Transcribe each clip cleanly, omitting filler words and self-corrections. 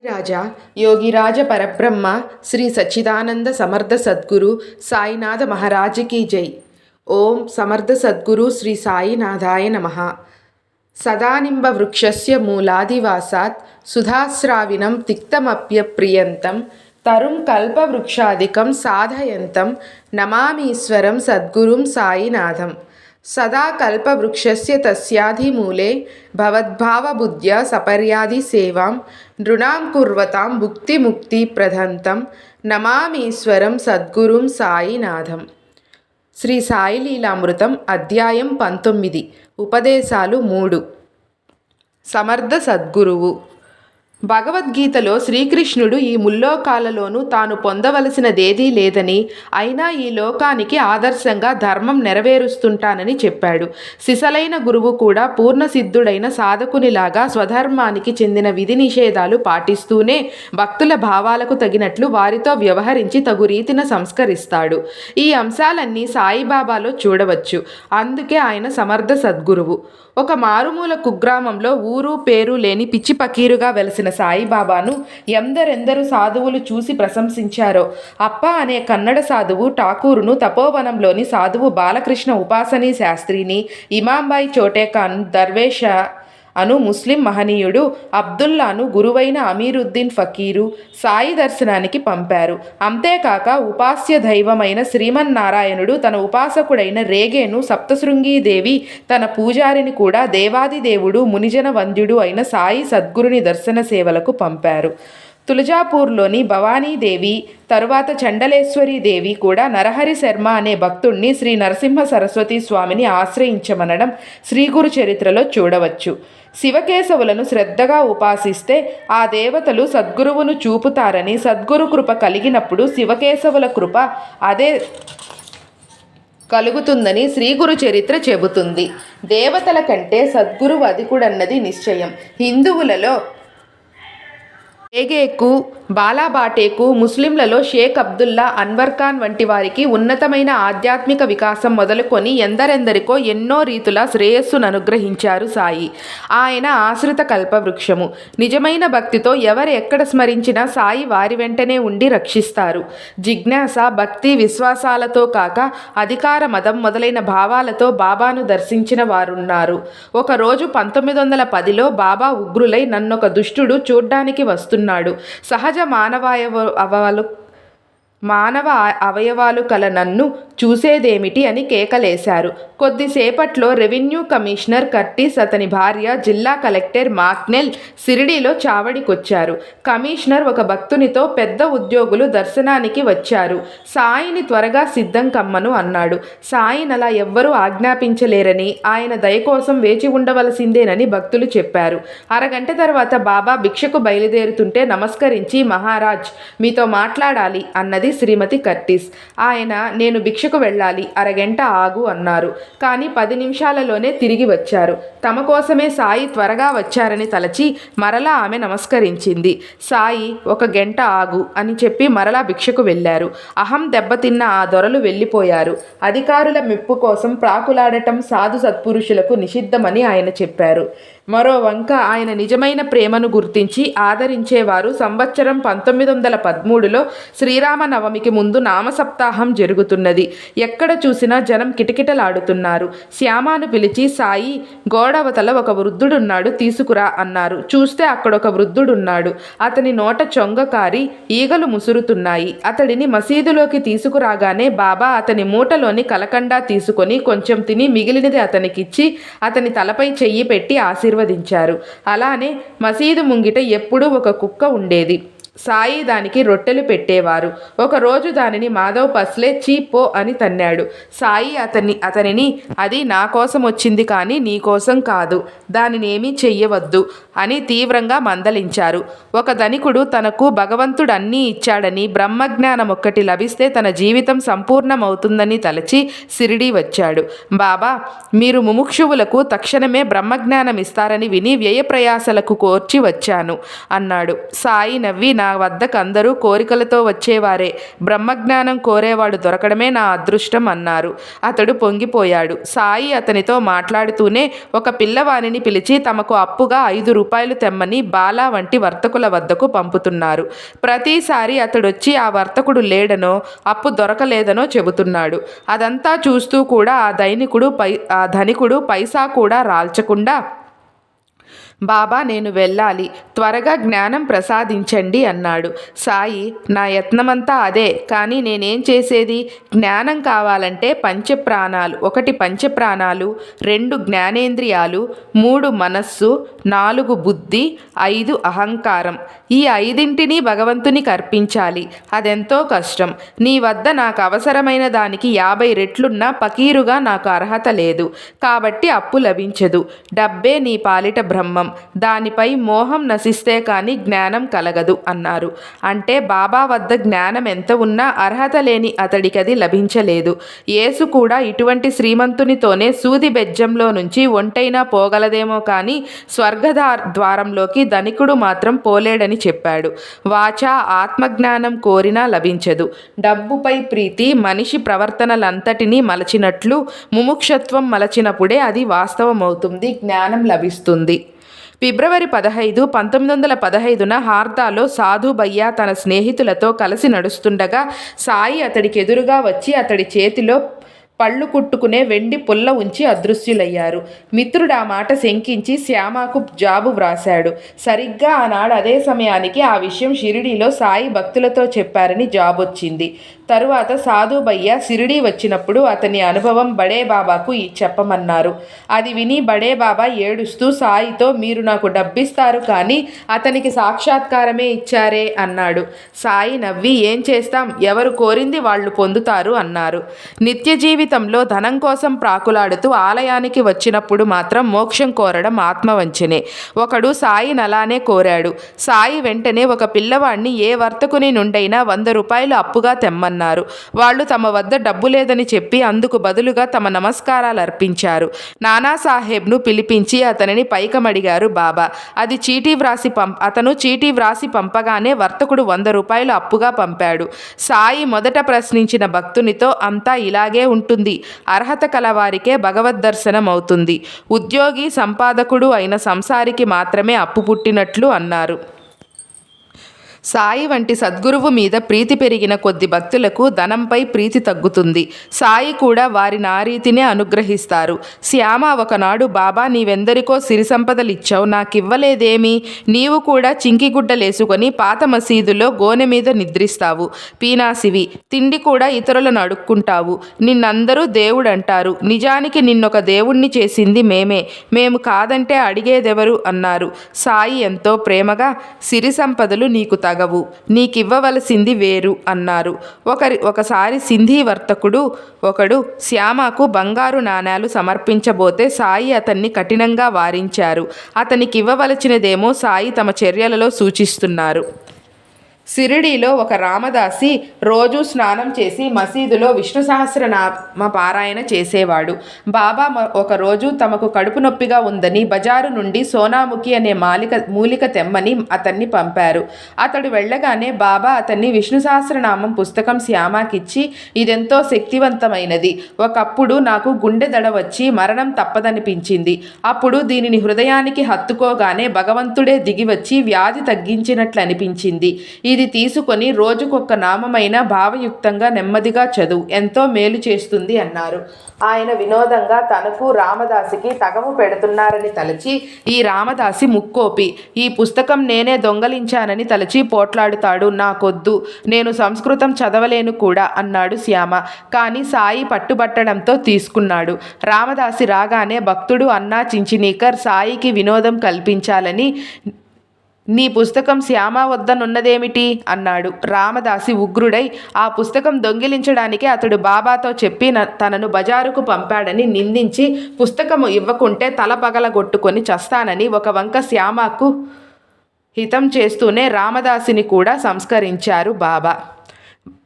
రాజా యోగిరాజ పరబ్రహ్మ శ్రీ సచ్చిదానంద సమర్థ సద్గురు సాయినాథ మహారాజుకి జై. ఓం సమర్థ సద్గురు శ్రీ సాయినాథాయ నమః. సదానింబ వృక్షస్య మూలాదివాసాత్ సుధాస్రావినం తిక్తమప్యప్రియంతం తరుం కల్పవృక్షాదికం సాధయంతం నమామీశ్వరం సద్గురుం సాయినాథం. సదా కల్పవృక్షస్య తస్యాధిమూలే భవద్భావబుద్ధ్యా సపర్యాది సేవాం నృణాం కుర్వతాం భుక్తిముక్తిప్రదంతం నమామీశ్వరం సద్గురుం సాయినాథం. శ్రీ సాయి లీలామృతం అధ్యాయం 19. ఉపదేశాలు 3. సమర్థ సద్గురువు. భగవద్గీతలో శ్రీకృష్ణుడు ఈ ముల్లోకాలలోనూ తాను పొందవలసినదేదీ లేదని, అయినా ఈ లోకానికి ఆదర్శంగా ధర్మం నెరవేరుస్తుంటానని చెప్పాడు. సిసలైన గురువు కూడా పూర్ణసిద్ధుడైన సాధకునిలాగా స్వధర్మానికి చెందిన విధి నిషేధాలు పాటిస్తూనే భక్తుల భావాలకు తగినట్లు వారితో వ్యవహరించి తగు రీతిన సంస్కరిస్తాడు. ఈ అంశాలన్నీ సాయిబాబాలో చూడవచ్చు. అందుకే ఆయన సమర్థ సద్గురువు. ఒక మారుమూల కుగ్రామంలో ఊరు పేరు లేని పిచ్చి పకీరుగా వెలసిన సాయిబాబాను ఎందరెందరు సాధువులు చూసి ప్రశంసించారో. అప్ప అనే కన్నడ సాధువు ఠాకూరును, తపోవనంలోని సాధువు బాలకృష్ణ ఉపాసనీ శాస్త్రిని, ఇమాంబాయి చోటేకాన్ దర్వేష అను ముస్లిం మహనీయుడు, అబ్దుల్లాను గురువైన అమీరుద్దీన్ ఫకీరు సాయి దర్శనానికి పంపారు. అంతేకాక ఉపాస్య దైవమైన శ్రీమన్నారాయణుడు తన ఉపాసకుడైన రేగేను, సప్తశృంగీదేవి తన పూజారిని కూడా దేవాదిదేవుడు మునిజన వంద్యుడు అయిన సాయి సద్గురుని దర్శన సేవలకు పంపారు. తులజాపూర్లోని భవానీదేవి, తరువాత చండలేశ్వరీదేవి కూడా నరహరి శర్మ అనే భక్తుణ్ణి శ్రీ నరసింహ సరస్వతి స్వామిని ఆశ్రయించమనడం శ్రీగురు చరిత్రలో చూడవచ్చు. శివకేశవులను శ్రద్ధగా ఉపాసిస్తే ఆ దేవతలు సద్గురువును చూపుతారని, సద్గురు కృప కలిగినప్పుడు శివకేశవుల కృప అదే కలుగుతుందని శ్రీగురు చరిత్ర చెబుతుంది. దేవతల కంటే సద్గురువు అధికుడన్నది నిశ్చయం. హిందువులలో రేగేకు, బాలాబాటేకు, ముస్లింలలో షేక్ అబ్దుల్లా, అన్వర్ ఖాన్ వంటి వారికి ఉన్నతమైన ఆధ్యాత్మిక వికాసం మొదలుకొని ఎందరెందరికో ఎన్నో రీతుల శ్రేయస్సును అనుగ్రహించారు సాయి. ఆయన ఆశ్రిత కల్పవృక్షము. నిజమైన భక్తితో ఎవరు ఎక్కడ స్మరించినా సాయి వారి వెంటనే ఉండి రక్షిస్తారు. జిజ్ఞాస, భక్తి, విశ్వాసాలతో కాక అధికార, మదం మొదలైన భావాలతో బాబాను దర్శించిన వారున్నారు. ఒకరోజు 1910లో బాబా ఉగ్రులై నన్నొక దుష్టుడు చూడ్డానికి వస్తున్నాడు. సహజ మానవ అవయవాలు కల నన్ను చూసేదేమిటి అని కేకలేశారు. కొద్దిసేపట్లో రెవెన్యూ కమిషనర్ కర్టిస్, అతని భార్య జిల్లా కలెక్టర్ మాక్నెల్ సిరిడీలో చావడికొచ్చారు. కమిషనర్ ఒక భక్తునితో పెద్ద ఉద్యోగులు దర్శనానికి వచ్చారు, సాయిని త్వరగా సిద్ధం కమ్మను అన్నాడు. సాయినలా ఎవ్వరూ ఆజ్ఞాపించలేరని, ఆయన దయ కోసం వేచి ఉండవలసిందేనని భక్తులు చెప్పారు. అరగంట తర్వాత బాబా భిక్షకు బయలుదేరుతుంటే నమస్కరించి, మహారాజ్ మీతో మాట్లాడాలి అన్నది శ్రీమతి కర్టిస్. ఆయన, నేను భిక్షకు వెళ్ళాలి, అరగంట ఆగు అన్నారు. కానీ 10 నిమిషాలలోనే తిరిగి వచ్చారు. తమ కోసమే సాయి త్వరగా వచ్చారని తలచి మరలా ఆమె నమస్కరించింది. సాయి, 1 గంట ఆగు అని చెప్పి మరలా భిక్షకు వెళ్ళారు. అహం దెబ్బతిన్న ఆ దొరలు వెళ్ళిపోయారు. అధికారుల మెప్పు కోసం ప్రాకులాడటం సాధు సత్పురుషులకు నిషిద్ధమని ఆయన చెప్పారు. మరో వంక ఆయన నిజమైన ప్రేమను గుర్తించి ఆదరించేవారు. సంవత్సరం 1913లో శ్రీరామనవమికి ముందు నామసప్తాహం జరుగుతున్నది. ఎక్కడ చూసినా జనం కిటకిటలాడుతున్నారు. శ్యామాను పిలిచి, సాయి, గోడవతల ఒక వృద్ధుడున్నాడు, తీసుకురా అన్నారు. చూస్తే అక్కడొక వృద్ధుడున్నాడు. అతని నోట చొంగకారి ఈగలు ముసురుతున్నాయి. అతడిని మసీదులోకి తీసుకురాగానే బాబా అతని మూటలోని కలకండా తీసుకొని కొంచెం తిని మిగిలినది అతనికిచ్చి అతని తలపై చెయ్యి పెట్టి ఆశీర్వదించారు. అలానే మసీదు ముంగిట ఎప్పుడూ ఒక కుక్క ఉండేది. సాయి దానికి రొట్టెలు పెట్టేవారు. ఒకరోజు దానిని మాధవ్ పస్లే చీపో అని తన్నాడు. సాయి అతనిని అది నా కోసం వచ్చింది కానీ నీ కోసం కాదు, దానినేమీ చెయ్యవద్దు అని తీవ్రంగా మందలించారు. ఒక ధనికుడు తనకు భగవంతుడు అన్నీ ఇచ్చాడని, బ్రహ్మజ్ఞానం ఒక్కటి లభిస్తే తన జీవితం సంపూర్ణమవుతుందని తలచి సిరిడీ వచ్చాడు. బాబా, మీరు ముముక్షువులకు తక్షణమే బ్రహ్మజ్ఞానం ఇస్తారని విని వ్యయప్రయాసలకు కోర్చి వచ్చాను అన్నాడు. సాయి నవ్వి, నా వద్దకు అందరూ కోరికలతో వచ్చేవారే, బ్రహ్మజ్ఞానం కోరేవాడు దొరకడమే నా అదృష్టం అన్నారు. అతడు పొంగిపోయాడు. సాయి అతనితో మాట్లాడుతూనే ఒక పిల్లవానిని పిలిచి తమకు అప్పుగా 5 రూపాయలు తెమ్మని బాలా వంటి వర్తకుల వద్దకు పంపుతున్నారు. ప్రతిసారి అతడొచ్చి ఆ వర్తకుడు లేడనో అప్పు దొరకలేదనో చెబుతున్నాడు. అదంతా చూస్తూ కూడా ఆ ధనికుడు పైసా కూడా రాల్చకుండా, బాబా నేను వెళ్ళాలి, త్వరగా జ్ఞానం ప్రసాదించండి అన్నాడు. సాయి, నా యత్నమంతా అదే, కానీ నేనేం చేసేది? జ్ఞానం కావాలంటే పంచప్రాణాలు, 1 పంచప్రాణాలు, 2 జ్ఞానేంద్రియాలు, 3 మనస్సు, 4 బుద్ధి, 5 అహంకారం, ఈ 5ంటిని భగవంతునికి అర్పించాలి. అదెంతో కష్టం. నీ వద్ద నాకు అవసరమైన దానికి 50 రెట్లున్నా పకీరుగా నాకు అర్హత లేదు, కాబట్టి అప్పు లభించదు. డబ్బే నీ పాలిట బ్రహ్మం, దానిపై మోహం నశిస్తే కానీ జ్ఞానం కలగదు అన్నారు. అంటే బాబా వద్ద జ్ఞానం ఎంత ఉన్నా అర్హత లేని అతడికి అది లభించలేదు. యేసు కూడా ఇటువంటి శ్రీమంతునితోనే సూది బెజ్జంలో నుంచి ఒంటైనా పోగలదేమో కానీ స్వర్గద్వారంలోకి ధనికుడు మాత్రం పోలేడని చెప్పాడు. వాచా ఆత్మజ్ఞానం కోరినా లభించదు. డబ్బుపై ప్రీతి మనిషి ప్రవర్తనలంతటినీ మలచినట్లు ముముక్షత్వం మలచినప్పుడే అది వాస్తవమవుతుంది, జ్ఞానం లభిస్తుంది. ఫిబ్రవరి 15, 1915న హార్దాలో సాధు భయ్యా తన స్నేహితులతో కలిసి నడుస్తుండగా సాయి అతడికి ఎదురుగా వచ్చి అతడి చేతిలో పళ్ళు కుట్టుకునే వెండి పుల్ల ఉంచి అదృశ్యులయ్యారు. మిత్రుడు ఆ మాట శంకించి శ్యామకు జాబు వ్రాశాడు. సరిగ్గా ఆనాడు అదే సమయానికి ఆ విషయం షిరిడీలో సాయి భక్తులతో చెప్పారని జాబొచ్చింది. తరువాత సాధు భయ్య షిరిడీ వచ్చినప్పుడు అతని అనుభవం బడే బాబాకు చెప్పమన్నారు. అది విని బడే బాబా ఏడుస్తూ సాయితో, మీరు నాకు డబ్బిస్తారు కానీ అతనికి సాక్షాత్కారమే ఇచ్చారే అన్నాడు. సాయి నవ్వి, ఏం చేస్తాం, ఎవరు కోరింది వాళ్ళు పొందుతారు అన్నారు. నిత్య జీవితంలో ధనం కోసం ప్రాకులాడుతూ ఆలయానికి వచ్చినప్పుడు మాత్రం మోక్షం కోరడం ఆత్మవంచనే. ఒకడు సాయిని అలానే కోరాడు. సాయి వెంటనే ఒక పిల్లవాడిని ఏ వర్తకుని నుండైనా 100 రూపాయలు అప్పుగా తెమ్మన్నారు. వాళ్ళు తమ వద్ద డబ్బు లేదని చెప్పి అందుకు బదులుగా తమ నమస్కారాలు అర్పించారు. నానాసాహెబ్ను పిలిపించి అతనిని పైకమడిగారు బాబా. అతను చీటీ వ్రాసి పంపగానే వర్తకుడు 100 రూపాయలు అప్పుగా పంపాడు. సాయి మొదట ప్రశ్నించిన భక్తునితో, అంతా ఇలాగే ఉంటుంది, అర్హత కలవారికే భగవద్ దర్శనం అవుతుంది, ఉద్యోగి సంపాదకుడు అయిన సంసారికి మాత్రమే అప్పు పుట్టినట్లు అన్నారు. సాయి వంటి సద్గురువు మీద ప్రీతి పెరిగిన కొద్ది భక్తులకు ధనంపై ప్రీతి తగ్గుతుంది. సాయి కూడా వారిని ఆ రీతినే అనుగ్రహిస్తారు. శ్యామ ఒకనాడు, బాబా నీవెందరికో సిరి సంపదలిచ్చావు, నాకివ్వలేదేమి? నీవు కూడా చింకిగుడ్డలేసుకొని పాత మసీదులో గోనె మీద నిద్రిస్తావు, పీనాసివి, తిండి కూడా ఇతరులను అడుక్కుంటావు, నిన్నందరూ దేవుడంటారు, నిజానికి నిన్నొక దేవుణ్ణి చేసింది మేము కాదంటే అడిగేదెవరు అన్నారు. సాయి ఎంతో ప్రేమగా, సిరి సంపదలు నీకు తగవు, నీకివ్వవలసింది వేరు అన్నారు. ఒకసారి సింధీ వర్తకుడు ఒకడు శ్యామకు బంగారు నాణేలు సమర్పించబోతే సాయి అతన్ని కఠినంగా వారించారు. అతనికివ్వవలసినదేమో సాయి తమ చర్యలలో సూచిస్తున్నారు. షిరిడీలో ఒక రామదాసి రోజూ స్నానం చేసి మసీదులో విష్ణు సహస్రనామ పారాయణ చేసేవాడు. బాబా ఒకరోజు తమకు కడుపు నొప్పిగా ఉందని బజారు నుండి సోనాముఖి అనే మూలిక తెమ్మని అతన్ని పంపారు. అతడు వెళ్ళగానే బాబా అతన్ని విష్ణు సహస్రనామం పుస్తకం శ్యామకిచ్చి, ఇదెంతో శక్తివంతమైనది, ఒకప్పుడు నాకు గుండె దడ వచ్చి మరణం తప్పదనిపించింది, అప్పుడు దీనిని హృదయానికి హత్తుకోగానే భగవంతుడే దిగివచ్చి వ్యాధి తగ్గించినట్లు అనిపించింది, ఇది తీసుకొని రోజుకొక్క నామమైన భావయుక్తంగా నెమ్మదిగా చదువు, ఎంతో మేలు చేస్తుంది అన్నారు. ఆయన వినోదంగా తనకు రామదాసికి తగవు పెడుతున్నారని తలచి, ఈ రామదాసి ముక్కోపి, ఈ పుస్తకం నేనే దొంగలించానని తలచి పోట్లాడుతాడు, నాకొద్దు, నేను సంస్కృతం చదవలేను కూడా అన్నాడు శ్యామ. కానీ సాయి పట్టుబట్టడంతో తీసుకున్నాడు. రామదాసి రాగానే భక్తుడు అన్నా చించినీకర్ సాయికి వినోదం కల్పించాలని, నీ పుస్తకం శ్యామ వద్దనున్నదేమిటి అన్నాడు. రామదాసి ఉగ్రుడై, ఆ పుస్తకం దొంగిలించడానికి అతడు బాబాతో చెప్పి తనను బజారుకు పంపాడని నిందించి, పుస్తకము ఇవ్వకుంటే తల పగలగొట్టుకొని చస్తానని ఒక వంక శ్యామకు హితం చేస్తూనే రామదాసిని కూడా సంస్కరించారు బాబా.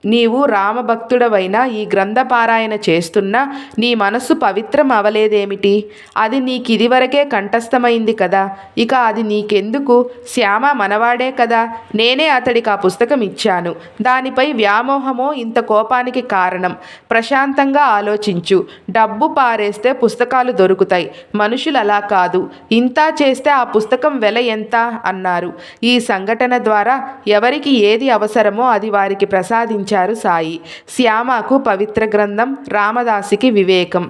నీవు రామభక్తుడవైన ఈ గ్రంథపారాయణ చేస్తున్నా నీ మనస్సు పవిత్రం అవలేదేమిటి? అది నీకిదివరకే కంఠస్థమైంది కదా, ఇక అది నీకెందుకు? శ్యామ మనవాడే కదా, నేనే అతడికి ఆ పుస్తకం ఇచ్చాను. దానిపై వ్యామోహమో ఇంత కోపానికి కారణం? ప్రశాంతంగా ఆలోచించు. డబ్బు పారేస్తే పుస్తకాలు దొరుకుతాయి, మనుషులు అలా కాదు. ఇంత చేస్తే ఆ పుస్తకం వెల ఎంత అన్నారు. ఈ సంఘటన ద్వారా ఎవరికి ఏది అవసరమో అది వారికి ప్రసాదించారు సాయి. శ్యామకు పవిత్ర గ్రంథం, రామదాసికి వివేకం.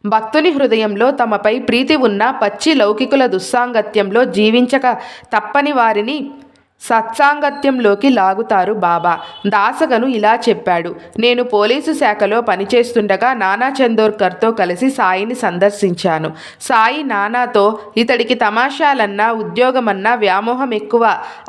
భక్తుని హృదయంలో తమపై ప్రీతి ఉన్న పచ్చి లౌకికుల దుస్సాంగత్యంలో జీవించక తప్పని వారిని సత్సాంగత్యంలోకి లాగుతారు బాబా. దాసగను ఇలా చెప్పాడు. నేను పోలీసు శాఖలో పనిచేస్తుండగా నానా చందోర్కర్తో కలిసి సాయిని సందర్శించాను. సాయి నానాతో ఇతడికి తమాషాలన్నా ఉద్యోగమన్నా వ్యామోహం ఎక్కువ,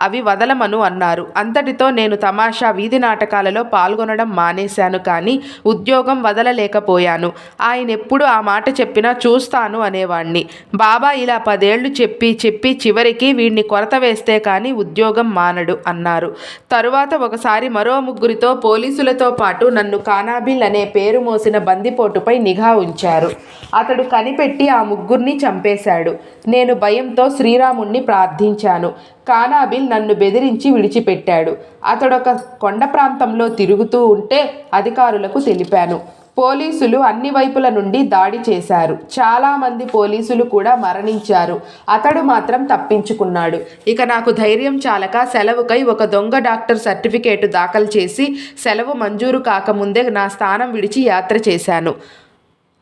అవి వదలమను అన్నారు. అంతటితో నేను తమాషా వీధి నాటకాలలో పాల్గొనడం మానేశాను, కానీ ఉద్యోగం వదలలేకపోయాను. ఆయన ఎప్పుడు ఆ మాట చెప్పినా చూస్తాను అనేవాణ్ణి. బాబా ఇలా 10 ఏళ్లు చెప్పి చివరికి వీడిని కొరత వేస్తే కానీ ఉద్యోగం మానడు అన్నారు. తరువాత ఒకసారి మరో 3 పోలీసులతో పాటు నన్ను కానాబిల్ అనే పేరు మోసిన బందిపోటుపై నిఘా ఉంచారు. అతడు కనిపెట్టి ఆ 3 చంపేశాడు. నేను భయంతో శ్రీరాముణ్ణి ప్రార్థించాను. కానాబిల్ నన్ను బెదిరించి విడిచిపెట్టాడు. అతడొక కొండ ప్రాంతంలో తిరుగుతూ ఉంటే అధికారులకు తెలిపాను. పోలీసులు అన్ని వైపుల నుండి దాడి చేశారు. చాలామంది పోలీసులు కూడా మరణించారు. అతడు మాత్రం తప్పించుకున్నాడు. ఇక నాకు ధైర్యం చాలక సెలవుకై ఒక దొంగ డాక్టర్ సర్టిఫికేటు దాఖలు చేసి సెలవు మంజూరు కాకముందే నా స్థానం విడిచి యాత్ర చేశాను.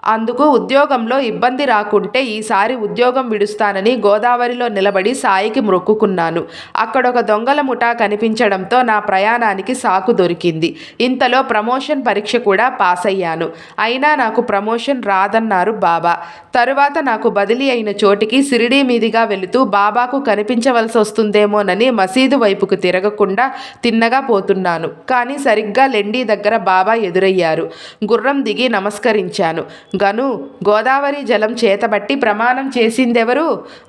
అందుకు ఉద్యోగంలో ఇబ్బంది రాకుంటే ఈసారి ఉద్యోగం విడుస్తానని గోదావరిలో నిలబడి సాయికి మొక్కుకున్నాను. అక్కడొక దొంగల ముఠా కనిపించడంతో నా ప్రయాణానికి సాకు దొరికింది. ఇంతలో ప్రమోషన్ పరీక్ష కూడా పాస్ అయ్యాను. అయినా నాకు ప్రమోషన్ రాదన్నారు బాబా. తరువాత నాకు బదిలీ అయిన చోటికి షిరిడీ మీదుగా వెళుతూ బాబాకు కనిపించవలసి వస్తుందేమోనని మసీదు వైపుకు తిరగకుండా తిన్నగా పోతున్నాను. కానీ సరిగ్గా లెండి దగ్గర బాబా ఎదురయ్యారు. గుర్రం దిగి నమస్కరించాను. గను, గోదావరి జలం చేతబట్టి ప్రమాణం చేసిందెవరు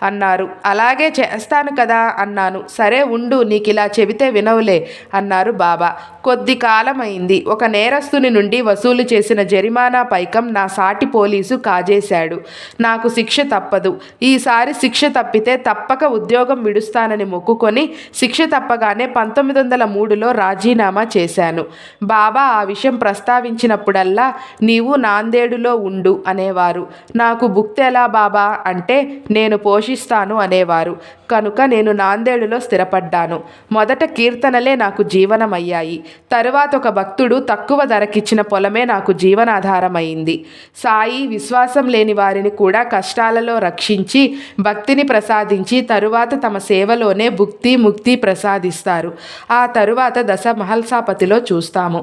అన్నారు. అలాగే చేస్తాను కదా అన్నాను. సరే ఉండు, నీకిలా చెబితే వినవులే అన్నారు బాబా. కొద్ది కాలమైంది. ఒక నేరస్తుని నుండి వసూలు చేసిన జరిమానా పైకం నా సాటి పోలీసు కాజేశాడు. నాకు శిక్ష తప్పదు. ఈసారి శిక్ష తప్పితే తప్పక ఉద్యోగం విడుస్తానని మొక్కుకొని శిక్ష తప్పగానే 1903లో రాజీనామా చేశాను. బాబా ఆ విషయం ప్రస్తావించినప్పుడల్లా నీవు నాందేడులో ఉండు అనేవారు. నాకు భుక్తెలా బాబా అంటే నేను పోషిస్తాను అనేవారు. కనుక నేను నాందేడులో స్థిరపడ్డాను. మొదట కీర్తనలే నాకు జీవనమయ్యాయి. తరువాత ఒక భక్తుడు తక్కువ ధరకిచ్చిన పొలమే నాకు జీవనాధారమైంది. సాయి విశ్వాసం లేని వారిని కూడా కష్టాలలో రక్షించి భక్తిని ప్రసాదించి తరువాత తమ సేవలోనే భుక్తి ముక్తి ప్రసాదిస్తారు. ఆ తరువాత దశ మహల్సాపతిలో చూస్తాము.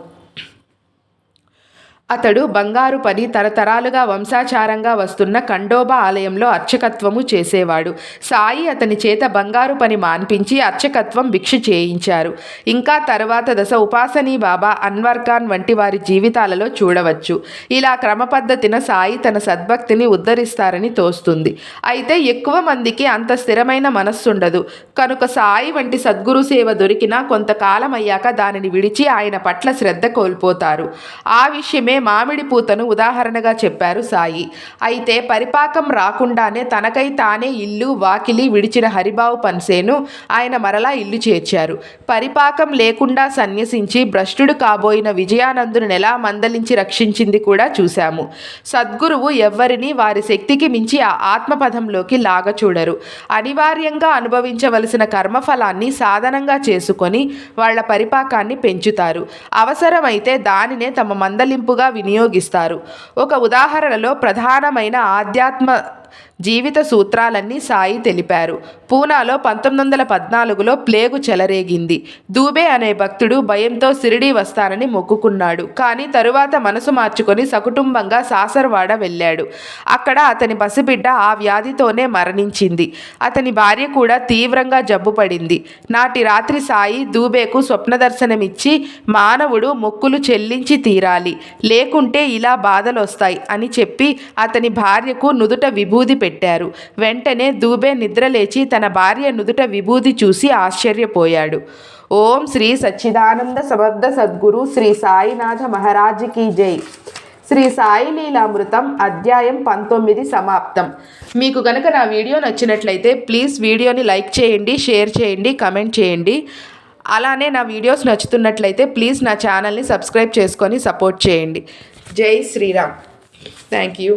అతడు బంగారు పని తరతరాలుగా వంశాచారంగా వస్తున్న ఖండోబా ఆలయంలో అర్చకత్వము చేసేవాడు. సాయి అతని చేత బంగారు పని మాన్పించి అర్చకత్వం భిక్ష చేయించారు. ఇంకా తరువాత దశ ఉపాసనీ బాబా, అన్వర్ ఖాన్ వంటి వారి జీవితాలలో చూడవచ్చు. ఇలా క్రమపద్ధతిన సాయి తన సద్భక్తిని ఉద్ధరిస్తారని తోస్తుంది. అయితే ఎక్కువ మందికి అంత స్థిరమైన మనస్సుండదు. కనుక సాయి వంటి సద్గురు సేవ దొరికినా కొంతకాలం అయ్యాక దానిని విడిచి ఆయన పట్ల శ్రద్ధ కోల్పోతారు. ఆ విషయమే మామిడి పూతను ఉదాహరణగా చెప్పారు సాయి. అయితే పరిపాకం రాకుండానే తనకై తానే ఇల్లు వాకిలి విడిచిన హరిబావు పన్సేను ఆయన మరలా ఇల్లు చేర్చారు. పరిపాకం లేకుండా సన్యసించి భ్రష్టుడు కాబోయిన విజయానందును ఎలా మందలించి రక్షించింది కూడా చూశాము. సద్గురువు ఎవ్వరినీ వారి శక్తికి మించి ఆ ఆత్మపథంలోకి లాగచూడరు. అనివార్యంగా అనుభవించవలసిన కర్మఫలాన్ని సాధనంగా చేసుకొని వాళ్ల పరిపాకాన్ని పెంచుతారు. అవసరమైతే దానినే తమ మందలింపుగా వినియోగిస్తారు. ఒక ఉదాహరణలో ప్రధానమైన ఆధ్యాత్మ జీవిత సూత్రాలన్నీ సాయి తెలిపారు. పూనాలో 1914లో ప్లేగు చెలరేగింది. దూబే అనే భక్తుడు భయంతో షిరిడీ వస్తానని మొక్కుకున్నాడు. కానీ తరువాత మనసు మార్చుకొని సకుటుంబంగా సాసర్వాడ వెళ్ళాడు. అక్కడ అతని పసిబిడ్డ ఆ వ్యాధితోనే మరణించింది. అతని భార్య కూడా తీవ్రంగా జబ్బుపడింది. నాటి రాత్రి సాయి దూబేకు స్వప్నదర్శనమిచ్చి మానవుడు మొక్కులు చెల్లించి తీరాలి, లేకుంటే ఇలా బాధలొస్తాయి అని చెప్పి అతని భార్యకు నుదుట విభూది పెట్టారు. వెంటనే దూబే నిద్రలేచి తన భార్య నుదుట విభూది చూసి ఆశ్చర్యపోయాడు. ఓం శ్రీ సచ్చిదానంద సమర్థ సద్గురు శ్రీ సాయినాథ మహారాజ్కి జై. శ్రీ సాయి లీలామృతం అధ్యాయం 19 సమాప్తం. మీకు కనుక నా వీడియో నచ్చినట్లయితే ప్లీజ్ వీడియోని లైక్ చేయండి, షేర్ చేయండి, కమెంట్ చేయండి. అలానే నా వీడియోస్ నచ్చుతున్నట్లయితే ప్లీజ్ నా ఛానల్ని సబ్స్క్రైబ్ చేసుకొని సపోర్ట్ చేయండి. జై శ్రీరామ్. Thank you.